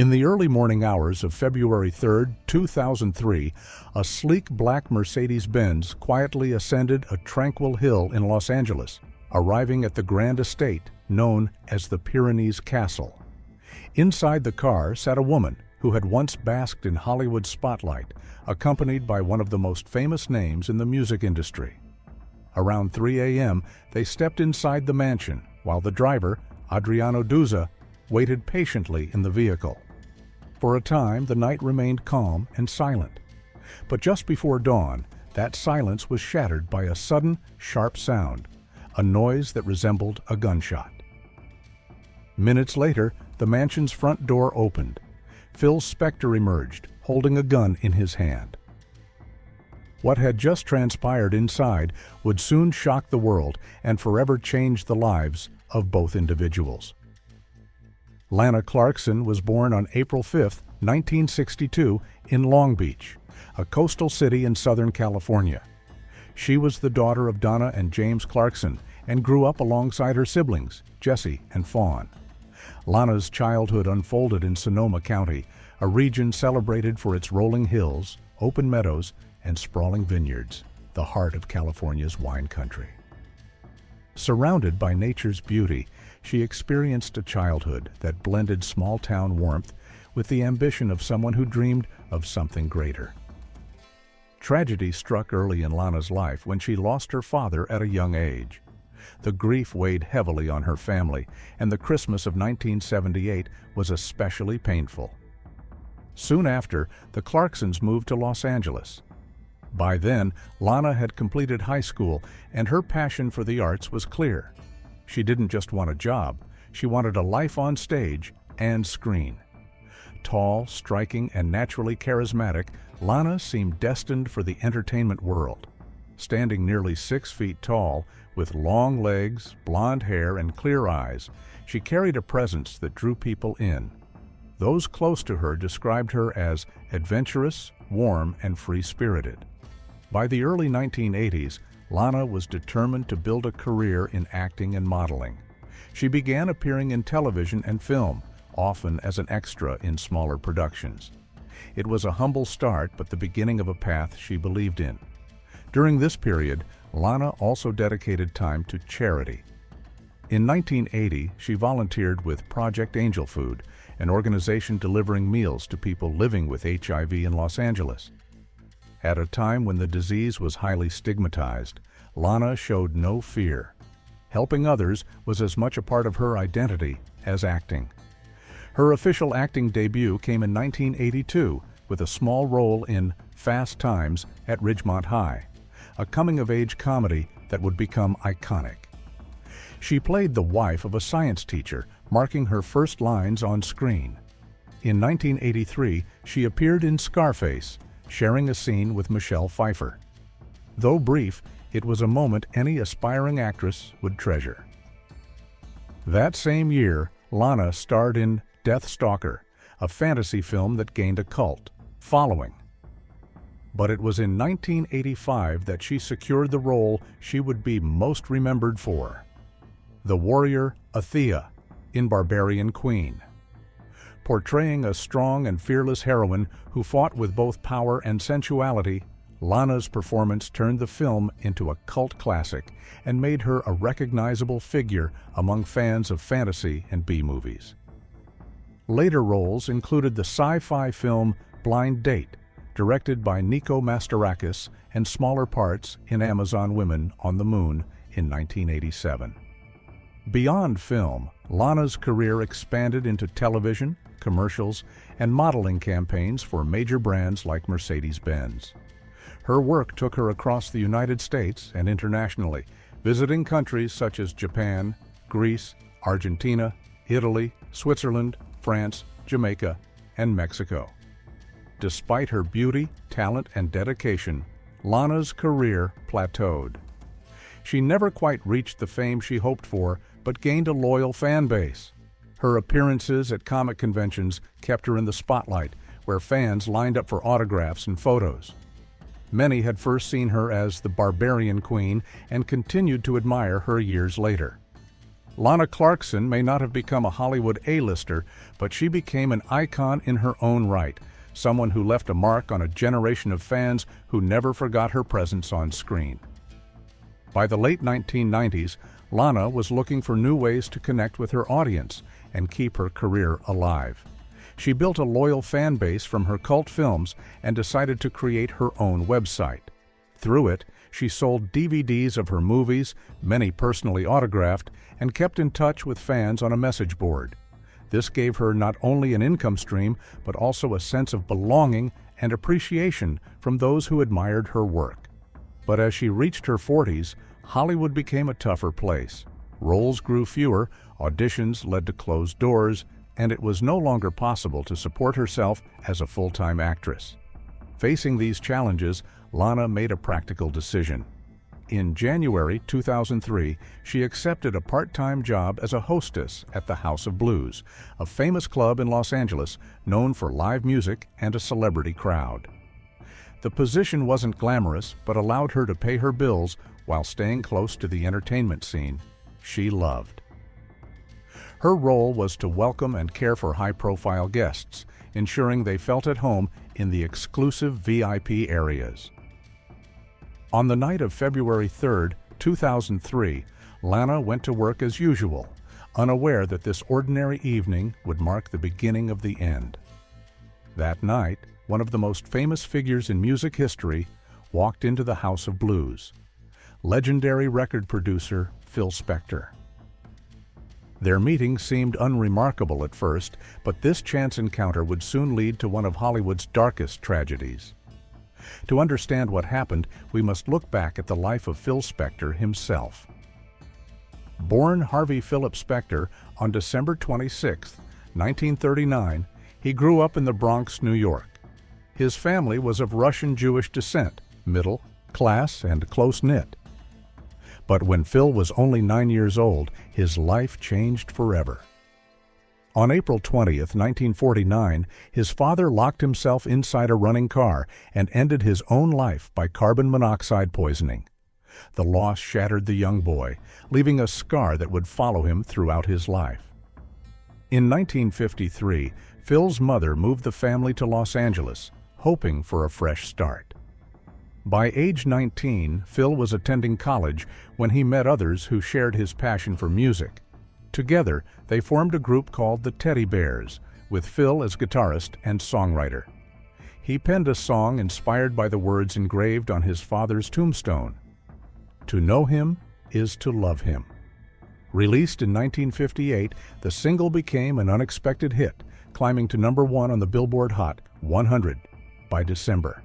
In the early morning hours of February 3, 2003, a sleek black Mercedes-Benz quietly ascended a tranquil hill in Los Angeles, arriving at the grand estate known as the Pyrenees Castle. Inside the car sat a woman who had once basked in Hollywood's spotlight, accompanied by one of the most famous names in the music industry. Around 3 a.m., they stepped inside the mansion, while the driver, Adriano Duza, waited patiently in the vehicle. For a time, the night remained calm and silent. But just before dawn, that silence was shattered by a sudden, sharp sound, a noise that resembled a gunshot. Minutes later, the mansion's front door opened. Phil Spector emerged, holding a gun in his hand. What had just transpired inside would soon shock the world and forever change the lives of both individuals. Lana Clarkson was born on April 5, 1962, in Long Beach, a coastal city in Southern California. She was the daughter of Donna and James Clarkson and grew up alongside her siblings, Jesse and Fawn. Lana's childhood unfolded in Sonoma County, a region celebrated for its rolling hills, open meadows, and sprawling vineyards, the heart of California's wine country. Surrounded by nature's beauty, she experienced a childhood that blended small-town warmth with the ambition of someone who dreamed of something greater. Tragedy struck early in Lana's life when she lost her father at a young age. The grief weighed heavily on her family, and the Christmas of 1978 was especially painful. Soon after, the Clarksons moved to Los Angeles. By then, Lana had completed high school, and her passion for the arts was clear. She didn't just want a job, she wanted a life on stage and screen. Tall, striking, and naturally charismatic, Lana seemed destined for the entertainment world. Standing nearly 6 feet tall, with long legs, blonde hair, and clear eyes, she carried a presence that drew people in. Those close to her described her as adventurous, warm, and free-spirited. By the early 1980s, Lana was determined to build a career in acting and modeling. She began appearing in television and film, often as an extra in smaller productions. It was a humble start, but the beginning of a path she believed in. During this period, Lana also dedicated time to charity. In 1980, she volunteered with Project Angel Food, an organization delivering meals to people living with HIV in Los Angeles. At a time when the disease was highly stigmatized, Lana showed no fear. Helping others was as much a part of her identity as acting. Her official acting debut came in 1982 with a small role in Fast Times at Ridgemont High, a coming-of-age comedy that would become iconic. She played the wife of a science teacher, marking her first lines on screen. In 1983, she appeared in Scarface, sharing a scene with Michelle Pfeiffer. Though brief, it was a moment any aspiring actress would treasure. That same year, Lana starred in Death Stalker, a fantasy film that gained a cult following. But it was in 1985 that she secured the role she would be most remembered for: the warrior Athea in Barbarian Queen. Portraying a strong and fearless heroine who fought with both power and sensuality, Lana's performance turned the film into a cult classic and made her a recognizable figure among fans of fantasy and B-movies. Later roles included the sci-fi film Blind Date, directed by Nico Mastorakis, and smaller parts in Amazon Women on the Moon in 1987. Beyond film, Lana's career expanded into television, commercials, and modeling campaigns for major brands like Mercedes-Benz. Her work took her across the United States and internationally, visiting countries such as Japan, Greece, Argentina, Italy, Switzerland, France, Jamaica, and Mexico. Despite her beauty, talent, and dedication, Lana's career plateaued. She never quite reached the fame she hoped for, but gained a loyal fan base. Her appearances at comic conventions kept her in the spotlight, where fans lined up for autographs and photos. Many had first seen her as the Barbarian Queen and continued to admire her years later. Lana Clarkson may not have become a Hollywood A-lister, but she became an icon in her own right, someone who left a mark on a generation of fans who never forgot her presence on screen. By the late 1990s, Lana was looking for new ways to connect with her audience and keep her career alive. She built a loyal fan base from her cult films and decided to create her own website. Through it, she sold DVDs of her movies, many personally autographed, and kept in touch with fans on a message board. This gave her not only an income stream, but also a sense of belonging and appreciation from those who admired her work. But as she reached her 40s, Hollywood became a tougher place. Roles grew fewer, auditions led to closed doors, and it was no longer possible to support herself as a full-time actress. Facing these challenges, Lana made a practical decision. In January 2003, she accepted a part-time job as a hostess at the House of Blues, a famous club in Los Angeles known for live music and a celebrity crowd. The position wasn't glamorous, but allowed her to pay her bills while staying close to the entertainment scene she loved. Her role was to welcome and care for high-profile guests, ensuring they felt at home in the exclusive VIP areas. On the night of February 3, 2003, Lana went to work as usual, unaware that this ordinary evening would mark the beginning of the end. That night, one of the most famous figures in music history walked into the House of Blues, legendary record producer Phil Spector. Their meeting seemed unremarkable at first, but this chance encounter would soon lead to one of Hollywood's darkest tragedies. To understand what happened, we must look back at the life of Phil Spector himself. Born Harvey Philip Spector on December 26, 1939, he grew up in the Bronx, New York. His family was of Russian Jewish descent, middle class and close-knit. But when Phil was only 9 years old, his life changed forever. On April 20, 1949, his father locked himself inside a running car and ended his own life by carbon monoxide poisoning. The loss shattered the young boy, leaving a scar that would follow him throughout his life. In 1953, Phil's mother moved the family to Los Angeles, hoping for a fresh start. By age 19, Phil was attending college when he met others who shared his passion for music. Together, they formed a group called the Teddy Bears, with Phil as guitarist and songwriter. He penned a song inspired by the words engraved on his father's tombstone: "To know him is to love him." Released in 1958, the single became an unexpected hit, climbing to #1 on the Billboard Hot 100 by December.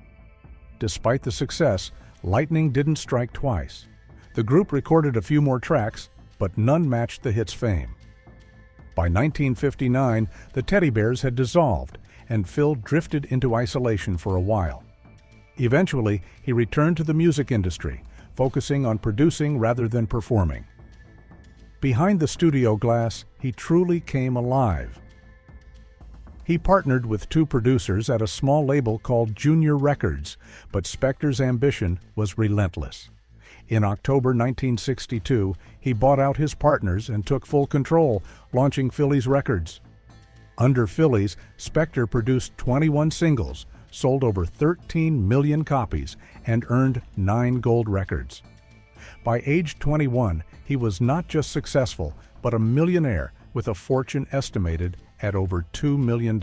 Despite the success, lightning didn't strike twice. The group recorded a few more tracks, but none matched the hit's fame. By 1959, the Teddy Bears had dissolved, and Phil drifted into isolation for a while. Eventually, he returned to the music industry, focusing on producing rather than performing. Behind the studio glass, he truly came alive. He partnered with 2 producers at a small label called Junior Records, but Spector's ambition was relentless. In October 1962, he bought out his partners and took full control, launching Phillies Records. Under Phillies, Spector produced 21 singles, sold over 13 million copies, and earned 9 gold records. By age 21, he was not just successful, but a millionaire with a fortune estimated at over $2 million.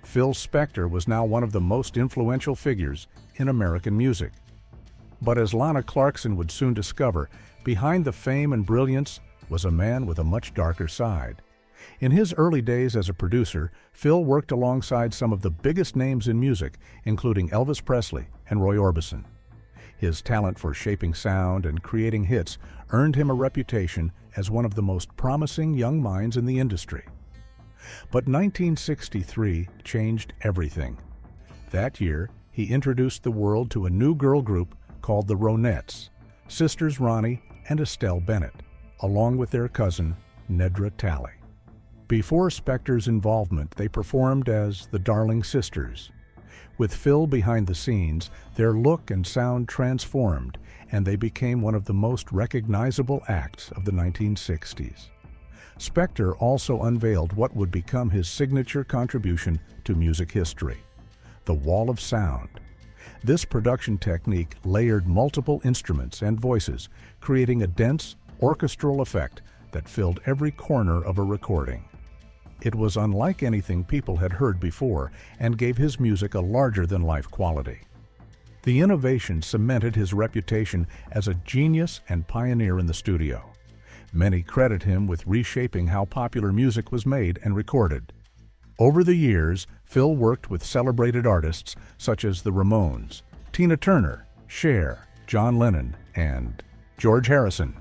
Phil Spector was now one of the most influential figures in American music. But as Lana Clarkson would soon discover, behind the fame and brilliance was a man with a much darker side. In his early days as a producer, Phil worked alongside some of the biggest names in music, including Elvis Presley and Roy Orbison. His talent for shaping sound and creating hits earned him a reputation as one of the most promising young minds in the industry. But 1963 changed everything. That year, he introduced the world to a new girl group called the Ronettes, sisters Ronnie and Estelle Bennett, along with their cousin, Nedra Talley. Before Spector's involvement, they performed as the Darling Sisters. With Phil behind the scenes, their look and sound transformed, and they became one of the most recognizable acts of the 1960s. Spector also unveiled what would become his signature contribution to music history: the wall of sound. This production technique layered multiple instruments and voices, creating a dense, orchestral effect that filled every corner of a recording. It was unlike anything people had heard before and gave his music a larger-than-life quality. The innovation cemented his reputation as a genius and pioneer in the studio. Many credit him with reshaping how popular music was made and recorded. Over the years, Phil worked with celebrated artists such as the Ramones, Tina Turner, Cher, John Lennon, and George Harrison.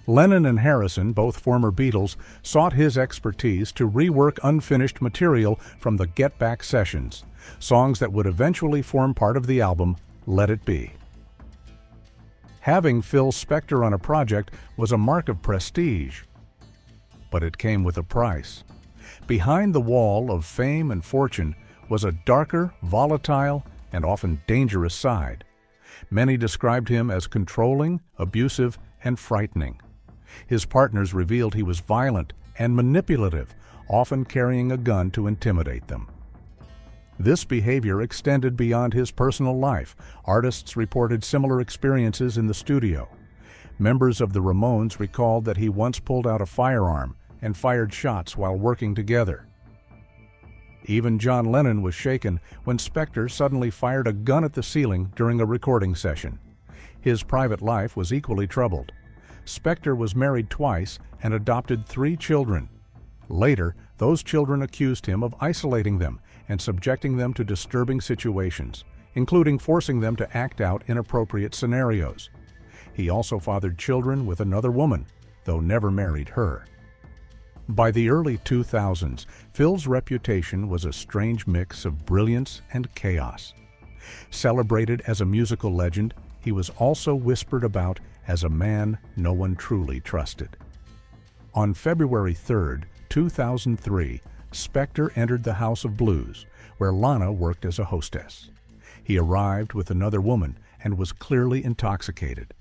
Lennon and Harrison, both former Beatles, sought his expertise to rework unfinished material from the Get Back sessions, songs that would eventually form part of the album Let It Be. Having Phil Spector on a project was a mark of prestige, but it came with a price. Behind the wall of fame and fortune was a darker, volatile, and often dangerous side. Many described him as controlling, abusive, and frightening. His partners revealed he was violent and manipulative, often carrying a gun to intimidate them. This behavior extended beyond his personal life. Artists reported similar experiences in the studio. Members of the Ramones recalled that he once pulled out a firearm and fired shots while working together. Even John Lennon was shaken when Spector suddenly fired a gun at the ceiling during a recording session. His private life was equally troubled. Spector was married twice and adopted 3 children. Later, those children accused him of isolating them and subjecting them to disturbing situations, including forcing them to act out inappropriate scenarios. He also fathered children with another woman, though never married her. By the early 2000s, Phil's reputation was a strange mix of brilliance and chaos. Celebrated as a musical legend, he was also whispered about as a man no one truly trusted. On February 3, 2003, Spector entered the House of Blues, where Lana worked as a hostess. He arrived with another woman and was clearly intoxicated.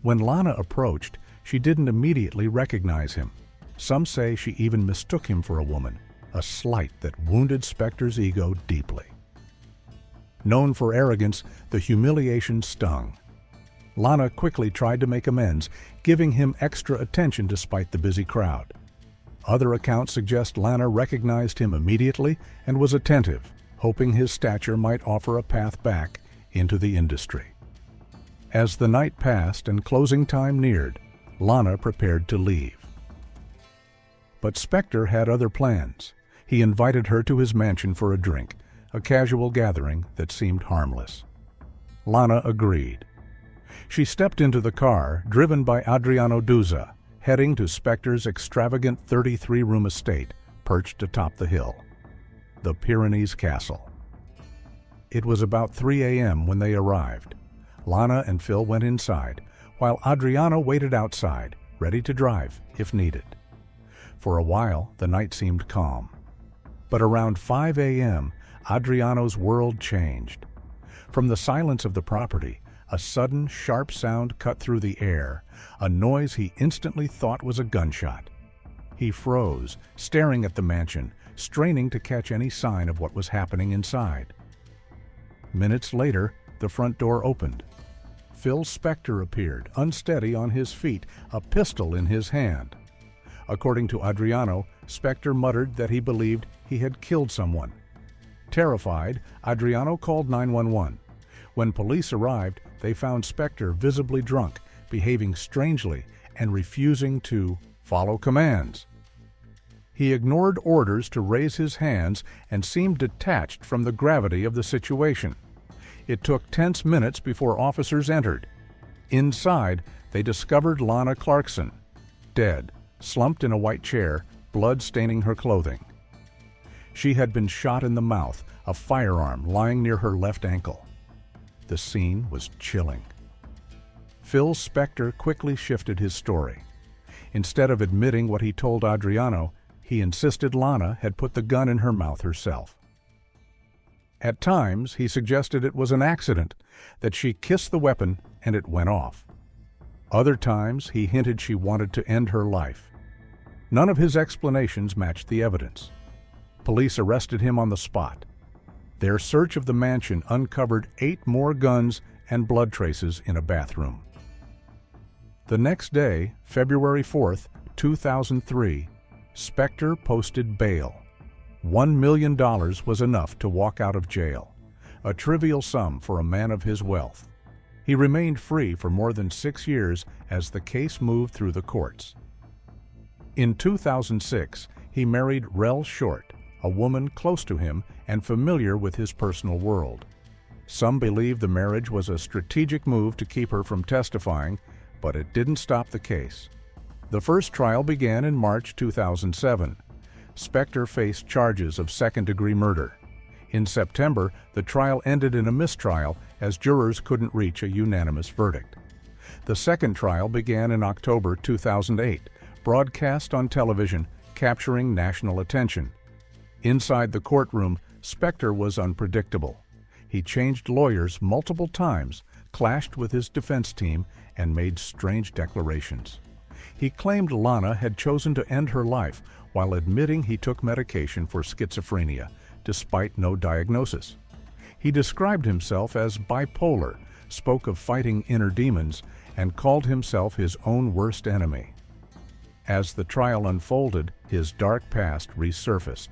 When Lana approached, she didn't immediately recognize him. Some say she even mistook him for a woman, a slight that wounded Spector's ego deeply. Known for arrogance, the humiliation stung. Lana quickly tried to make amends, giving him extra attention despite the busy crowd. Other accounts suggest Lana recognized him immediately and was attentive, hoping his stature might offer a path back into the industry. As the night passed and closing time neared, Lana prepared to leave. But Spector had other plans. He invited her to his mansion for a drink, a casual gathering that seemed harmless. Lana agreed. She stepped into the car, driven by Adriano Duzza, heading to Spector's extravagant 33-room estate perched atop the hill, the Pyrenees Castle. It was about 3 a.m. when they arrived. Lana and Phil went inside, while Adriano waited outside, ready to drive if needed. For a while, the night seemed calm. But around 5 a.m., Adriano's world changed. From the silence of the property, a sudden, sharp sound cut through the air, a noise he instantly thought was a gunshot. He froze, staring at the mansion, straining to catch any sign of what was happening inside. Minutes later, the front door opened. Phil Spector appeared, unsteady on his feet, a pistol in his hand. According to Adriano, Spector muttered that he believed he had killed someone. Terrified, Adriano called 911. When police arrived, they found Spector visibly drunk, behaving strangely, and refusing to follow commands. He ignored orders to raise his hands and seemed detached from the gravity of the situation. It took tense minutes before officers entered. Inside, they discovered Lana Clarkson, dead, slumped in a white chair, blood staining her clothing. She had been shot in the mouth, a firearm lying near her left ankle. The scene was chilling. Phil Spector quickly shifted his story. Instead of admitting what he told Adriano, he insisted Lana had put the gun in her mouth herself. At times, he suggested it was an accident, that she kissed the weapon and it went off. Other times, he hinted she wanted to end her life. None of his explanations matched the evidence. Police arrested him on the spot. Their search of the mansion uncovered 8 more guns and blood traces in a bathroom. The next day, February 4, 2003, Spector posted bail. $1 million was enough to walk out of jail, a trivial sum for a man of his wealth. He remained free for more than 6 years as the case moved through the courts. In 2006, he married Rel Short, a woman close to him and familiar with his personal world. Some believe the marriage was a strategic move to keep her from testifying, but it didn't stop the case. The first trial began in March 2007. Spector faced charges of second-degree murder. In September, the trial ended in a mistrial as jurors couldn't reach a unanimous verdict. The second trial began in October 2008, broadcast on television, capturing national attention. Inside the courtroom, Spector was unpredictable. He changed lawyers multiple times, clashed with his defense team, and made strange declarations. He claimed Lana had chosen to end her life while admitting he took medication for schizophrenia, despite no diagnosis. He described himself as bipolar, spoke of fighting inner demons, and called himself his own worst enemy. As the trial unfolded, his dark past resurfaced.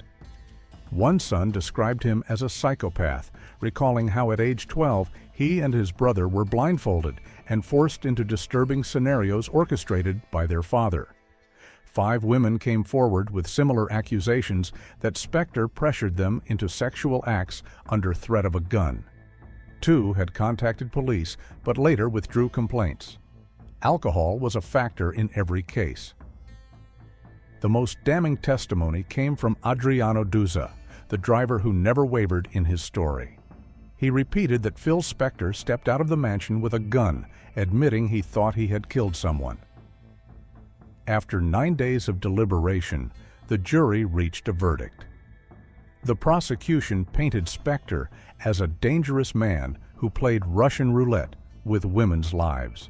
One son described him as a psychopath, recalling how at age 12 he and his brother were blindfolded and forced into disturbing scenarios orchestrated by their father. 5 women came forward with similar accusations that Spector pressured them into sexual acts under threat of a gun. 2 had contacted police but later withdrew complaints. Alcohol was a factor in every case. The most damning testimony came from Adriano Duza, the driver who never wavered in his story. He repeated that Phil Spector stepped out of the mansion with a gun, admitting he thought he had killed someone. After 9 days of deliberation, the jury reached a verdict. The prosecution painted Spector as a dangerous man who played Russian roulette with women's lives.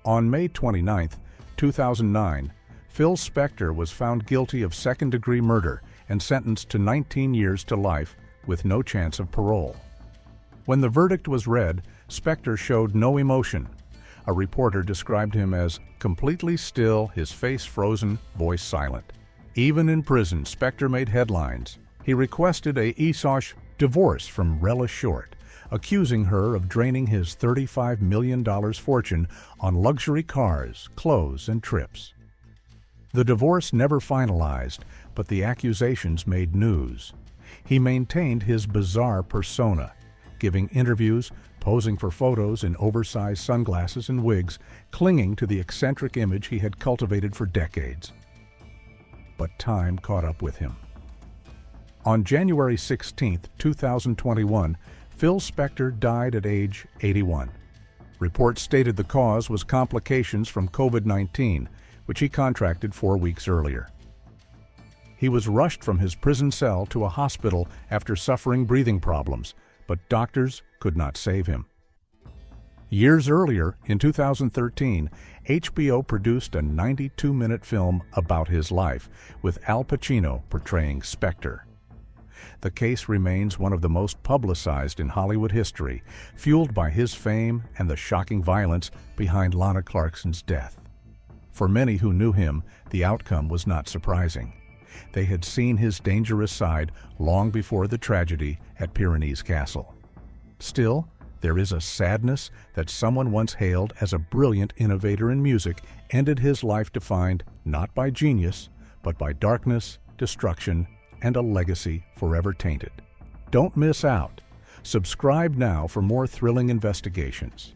On May 29, 2009, Phil Spector was found guilty of second-degree murder and sentenced to 19 years to life with no chance of parole. When the verdict was read, Spector showed no emotion. A reporter described him as completely still, his face frozen, voice silent. Even in prison, Spector made headlines. He requested a ESOSH divorce from Rel Short, accusing her of draining his $35 million fortune on luxury cars, clothes, and trips. The divorce never finalized, but the accusations made news. He maintained his bizarre persona, giving interviews, posing for photos in oversized sunglasses and wigs, clinging to the eccentric image he had cultivated for decades. But time caught up with him. On January 16, 2021, Phil Spector died at age 81. Reports stated the cause was complications from COVID-19, which he contracted 4 weeks earlier. He was rushed from his prison cell to a hospital after suffering breathing problems, but doctors could not save him. Years earlier, in 2013, HBO produced a 92-minute film about his life, with Al Pacino portraying Spector. The case remains one of the most publicized in Hollywood history, fueled by his fame and the shocking violence behind Lana Clarkson's death. For many who knew him, the outcome was not surprising. They had seen his dangerous side long before the tragedy at Pyrenees Castle. Still, there is a sadness that someone once hailed as a brilliant innovator in music ended his life defined not by genius, but by darkness, destruction, and a legacy forever tainted. Don't miss out. Subscribe now for more thrilling investigations.